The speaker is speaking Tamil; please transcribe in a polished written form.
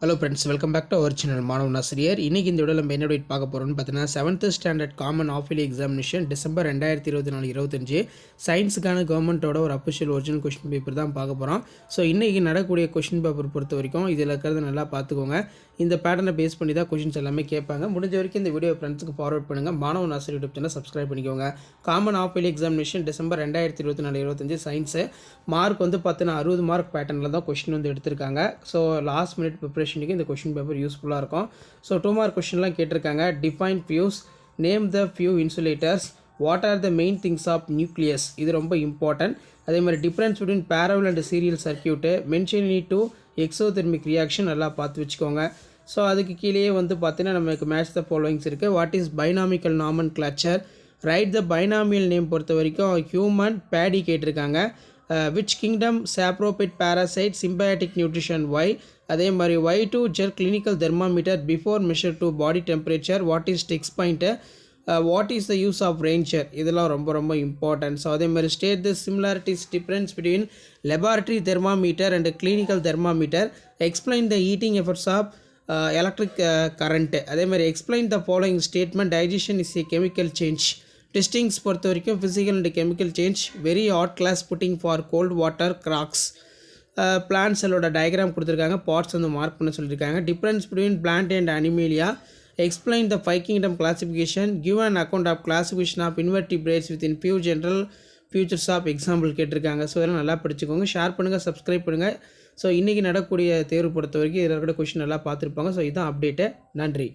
Hello friends, welcome back to our channel மாணவன் ஆசிரியர். இன்றைக்கி இந்த வீடியோவில் நம்ம என்ன டேட் பார்க்க போகிறோம்னு பார்த்தீங்கன்னா 7th standard common half yearly examination December 2024-25 சயின்ஸுக்கான கவர்மெண்ட்டோட ஒரு அஃபிஷியல் ஒரிஜினல் கொஸ்டின் பேப்பர் தான் பார்க்க போகிறோம். ஸோ இன்றைக்கி நடக்கக்கூடிய கொஸ்டின் பேப்பர் பொறுத்த வரைக்கும் இதில் இருக்கிறத நல்லா பார்த்துக்கோங்க. இந்த பேட்டர்னை பேஸ் பண்ணி தான் கொஸ்டின்ஸ் எல்லாமே கேட்பாங்க. முடிஞ்ச வரைக்கும் இந்த வீடியோ ஃப்ரெண்ட்ஸுக்கு ஃபார்வர்ட் பண்ணுங்கள். மாணவன் ஆசிரியர் யூடியூப் சேனல் சப்ஸ்கிரைப் பண்ணிக்கோங்க. Common half yearly examination December 2024-25 சயின்ஸு மார்க் வந்து பார்த்தீங்கன்னா 60 மார்க் பேட்டர்னில் தான் கொஸ்டின் வந்து எடுத்திருக்காங்க. ஸோ லாஸ்ட் மினிட் ப்ரிப்பரேஷனுக்கு இந்த கொஸ்டின் பேப்பர் யூஸ்ஃபுல்லாக இருக்கும். ஸோ 2 மார்க் கொஸ்டின்லாம் கேட்டிருக்காங்க. Define fuse, name the few insulators, what are the main things of nucleus, இது ரொம்ப இம்பார்ட்டன்ட். அதே மாதிரி difference between parallel and serial circuit, mention two exothermic reaction நல்லா பார்த்து வச்சுக்கோங்க. ஸோ அதுக்கு கீழேயே வந்து பார்த்தீங்கன்னா நமக்கு மேட்ச் த ஃபாலோயிங்ஸ் இருக்குது. What is binomial nomenclature, write the binomial name பொறுத்த வரைக்கும் ஹியூமன் பேடி கேட்டிருக்காங்க. Which kingdom saprophyte parasite symbiotic nutrition why, அதே மாதிரி why to Kjær clinical thermometer before measure to body temperature, what is text point, what is the use of ranger, இதெல்லாம் ரொம்ப ரொம்ப இம்பார்ட்டன்ட். ஸோ அதே மாதிரி state the similarities difference between laboratory thermometer and clinical thermometer, explain the heating effects of electric current, அதே மாதிரி explain the following statement digestion is a chemical change. Testings பொறுத்த வரைக்கும் physical and chemical change, very hot glass putting for cold water cracks, plant செல்லோட diagram கொடுத்துருக்காங்க, பார்ட்ஸ் வந்து மார்க் பண்ண சொல்லியிருக்காங்க. Difference between plant and animalia, explain the 5 kingdom classification, give an account of classification of invertebrates with in few general features of example கேட்டிருக்காங்க. ஸோ இதெல்லாம் நல்லா படிச்சுக்கோங்க. ஷேர் பண்ணுங்கள், சப்ஸ்கிரைப் பண்ணுங்கள். ஸோ இன்றைக்கி நடக்கக்கூடிய தேர்வு பொறுத்த வரைக்கும் இதில் இருக்கிற கொஸ்டின் நல்லா பார்த்துருப்பாங்க. ஸோ இதுதான் அப்டேட்டு. நன்றி.